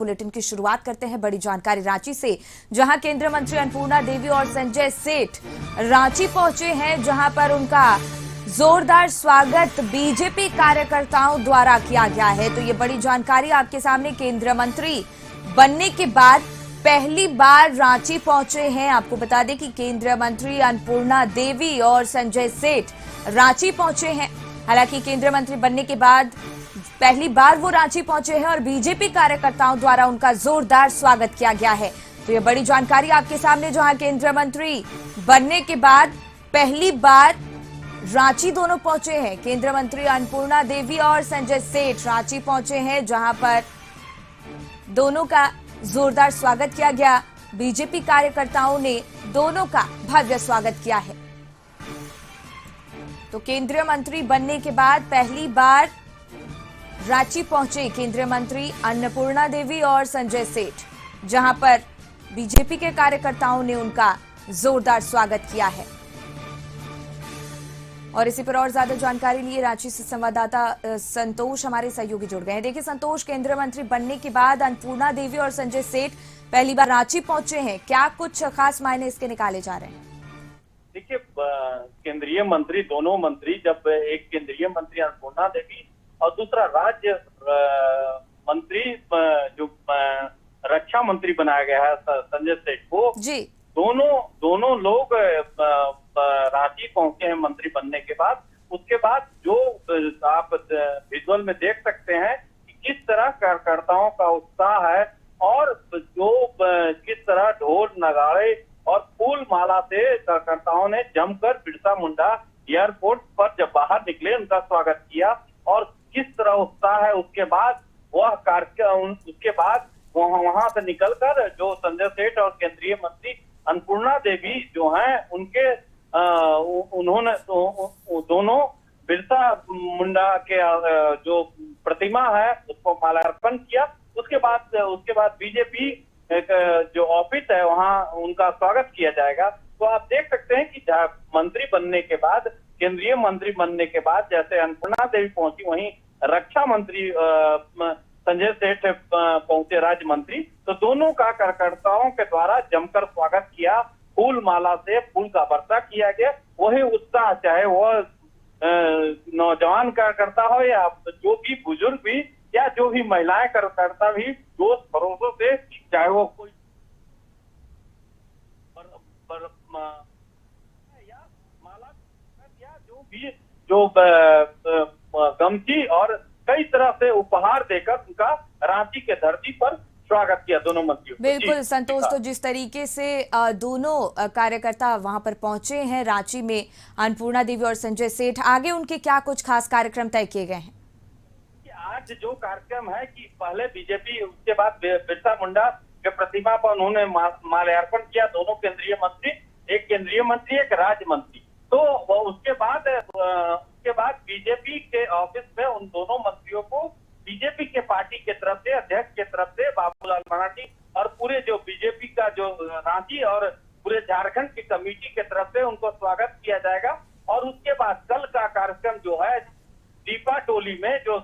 Bulletin की शुरुआत करते हैं बड़ी जानकारी रांची से, जहां केंद्रीय मंत्री अन्नपूर्णा देवी और संजय सेठ रांची पहुंचे हैं, जहां पर उनका जोरदार स्वागत बीजेपी कार्यकर्ताओं द्वारा किया गया है। तो ये बड़ी जानकारी आपके सामने, केंद्रीय मंत्री बनने के बाद पहली बार रांची पहुंचे हैं। आपको बता दें कि केंद्रीय मंत्री अन्नपूर्णा देवी और संजय सेठ रांची पहुंचे हैं। हालांकि केंद्रीय मंत्री बनने के बाद पहली बार वो रांची पहुंचे हैं और बीजेपी कार्यकर्ताओं द्वारा उनका जोरदार स्वागत किया गया है। तो ये बड़ी जानकारी आपके सामने, जहां केंद्रीय मंत्री बनने के बाद पहली बार रांची दोनों पहुंचे हैं। केंद्रीय मंत्री अन्नपूर्णा देवी और संजय सेठ रांची पहुंचे हैं, जहां पर दोनों का जोरदार स्वागत किया गया। बीजेपी कार्यकर्ताओं ने दोनों का भव्य स्वागत किया है। तो केंद्रीय मंत्री बनने के बाद पहली बार रांची पहुंचे केंद्रीय मंत्री अन्नपूर्णा देवी और संजय सेठ, जहां पर बीजेपी के कार्यकर्ताओं ने उनका जोरदार स्वागत किया है। और इसी पर और ज्यादा जानकारी लिए रांची से संवाददाता संतोष हमारे सहयोगी जुड़ गए हैं। देखिए संतोष, केंद्रीय मंत्री बनने के बाद अन्नपूर्णा देवी और संजय सेठ पहली बार रांची पहुंचे हैं, क्या कुछ खास मायने इसके निकाले जा रहे हैं? देखिए, केंद्रीय मंत्री, दोनों मंत्री, जब एक केंद्रीय मंत्री अन्नपूर्णा देवी और दूसरा राज्य मंत्री जो रक्षा मंत्री बनाया गया है संजय सेठ को, जी दोनों लोग रांची पहुंचे हैं मंत्री बनने के बाद। उसके बाद जो आप विजुअल में देख सकते हैं कि किस तरह कार्यकर्ताओं का उत्साह है और जो किस तरह ढोल नगाड़े और फूल माला से कार्यकर्ताओं ने जमकर बिरसा मुंडा एयरपोर्ट पर जब बाहर निकले उनका स्वागत किया और किस तरह उत्साह है। उसके बाद वह कार्यक्रम, उसके बाद वहां से निकलकर जो संजय सेठ और केंद्रीय मंत्री अन्नपूर्णा देवी जो हैं उनके उन्होंने दोनों बिरसा मुंडा के जो प्रतिमा है उसको माल्यार्पण किया। उसके बाद बीजेपी जो ऑफिस है वहां उनका स्वागत किया जाएगा। तो आप देख सकते हैं कि मंत्री बनने के बाद, केंद्रीय मंत्री बनने के बाद जैसे अन्नपूर्णा देवी पहुंची, वहीं रक्षा मंत्री संजय सेठ पहुंचे राज्य मंत्री। तो दोनों का कार्यकर्ताओं के द्वारा जमकर स्वागत किया, फूल माला से फूल का वर्षा किया गया। वही उत्साह, चाहे वह नौजवान कार्यकर्ता हो या जो भी बुजुर्ग भी या जो भी महिलाएं कार्यकर्ता भी जोश भरोसों से, चाहे वो कोई या माला या जो गमछी और कई तरह से उपहार देकर उनका रांची के धरती पर स्वागत किया दोनों मंत्रियों। बिल्कुल संतोष, तो जिस तरीके से दोनों कार्यकर्ता वहां पर पहुंचे हैं रांची में, अन्नपूर्णा देवी और संजय सेठ, आगे उनके क्या कुछ खास कार्यक्रम तय किए गए हैं? आज जो कार्यक्रम है कि पहले बीजेपी, उसके बाद बिरसा मुंडा के प्रतिमा पर उन्होंने माल्यार्पण किया, दोनों केंद्रीय मंत्री, एक केंद्रीय मंत्री एक राज्य मंत्री। तो उसके बाद बीजेपी के ऑफिस में उन दोनों मंत्रियों को बीजेपी के पार्टी के तरफ से, अध्यक्ष के तरफ से बाबूलाल मरांडी और पूरे जो बीजेपी का जो रांची और पूरे झारखंड की कमेटी के तरफ से उनको स्वागत किया जाएगा। और उसके बाद कल का कार्यक्रम जो है दीपा टोली में जो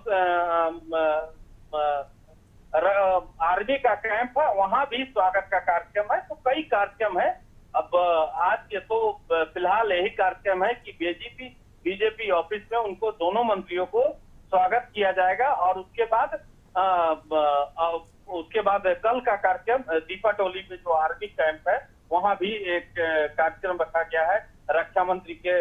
आर्मी का कैंप है, वहां भी स्वागत का कार्यक्रम है। तो कई कार्यक्रम है। अब आज के तो फिलहाल यही कार्यक्रम है कि बीजेपी ऑफिस में उनको दोनों मंत्रियों को स्वागत किया जाएगा। और उसके बाद कल का कार्यक्रम दीपा टोली में जो आर्मी कैंप है वहां भी एक कार्यक्रम रखा गया है। रक्षा मंत्री के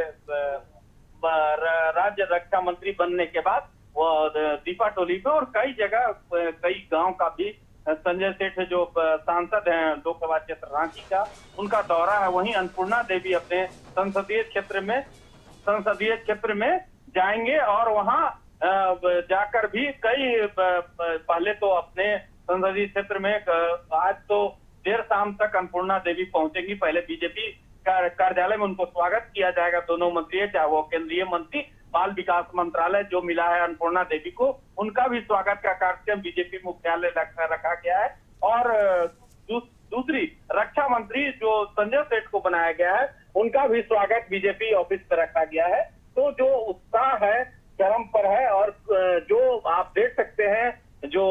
राज्य रक्षा मंत्री बनने के बाद वो दीपा टोली पे और कई जगह, कई गांव का भी संजय सेठ जो सांसद हैं लोकसभा क्षेत्र रांची का, उनका दौरा है। वहीं अन्नपूर्णा देवी अपने संसदीय क्षेत्र में जाएंगे और वहां जाकर भी कई, पहले तो अपने संसदीय क्षेत्र में आज तो देर शाम तक अन्नपूर्णा देवी पहुंचेंगी। पहले बीजेपी कार्यालय में उनको स्वागत किया जाएगा दोनों मंत्री, चाहे वो केंद्रीय मंत्री, बाल विकास मंत्रालय जो मिला है अन्नपूर्णा देवी को, उनका भी स्वागत का कार्यक्रम बीजेपी मुख्यालय रखा गया है। और दूसरी रक्षा मंत्री जो संजय सेठ को बनाया गया है, उनका भी स्वागत बीजेपी ऑफिस पर रखा गया है। तो जो उत्साह है चरम पर है और जो आप देख सकते हैं जो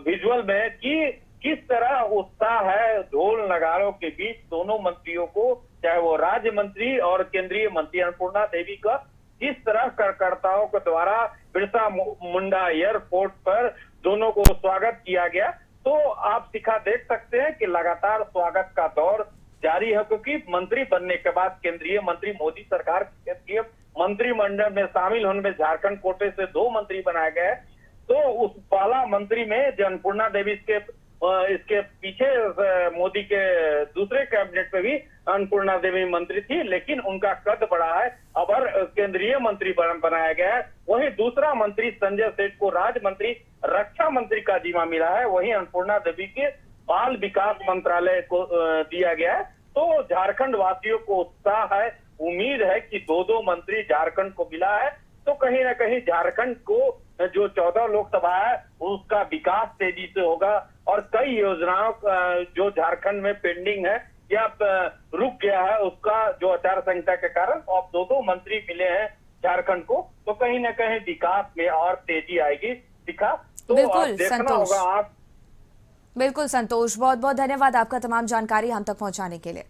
विजुअल में कि किस तरह उत्साह है ढोल नगाड़ों के बीच दोनों मंत्रियों को, चाहे वो राज्य मंत्री और केंद्रीय मंत्री अन्नपूर्णा देवी का किस तरह कार्यकर्ताओं के द्वारा बिरसा मुंडा एयरपोर्ट पर दोनों को स्वागत किया गया। तो आप शिखा देख सकते हैं कि लगातार स्वागत का दौर जारी है, क्योंकि मंत्री बनने के बाद केंद्रीय मंत्री मोदी सरकार केंद्रीय मंत्रिमंडल में शामिल होने में झारखंड कोटे से 2 मंत्री बनाए गए। तो उस पहला मंत्री में जो अन्नपूर्णा देवी इसके पीछे मोदी के दूसरे कैबिनेट में भी अन्नपूर्णा देवी मंत्री थी, लेकिन उनका कद बढ़ा है, अब केंद्रीय मंत्री बनाया गया है। वहीं दूसरा मंत्री संजय सेठ को राज्य मंत्री रक्षा मंत्री का जिम्मा मिला है, वहीं अन्नपूर्णा देवी के बाल विकास मंत्रालय को दिया गया है। तो झारखंड वासियों को उत्साह है, उम्मीद है कि 2-2 मंत्री झारखंड को मिला है, तो कहीं ना कहीं झारखंड को जो 14 लोकसभा है उसका विकास तेजी से होगा और कई योजनाओं जो झारखंड में पेंडिंग है या रुक गया है, उसका जो आचार संहिता के कारण अब 2-2 मंत्री मिले हैं झारखंड को, तो कहीं ना कहीं विकास में और तेजी आएगी। दिखा तो बिल्कुल देखना संतोष, होगा। आप बिल्कुल संतोष, बहुत बहुत धन्यवाद आपका तमाम जानकारी हम तक पहुंचाने के लिए।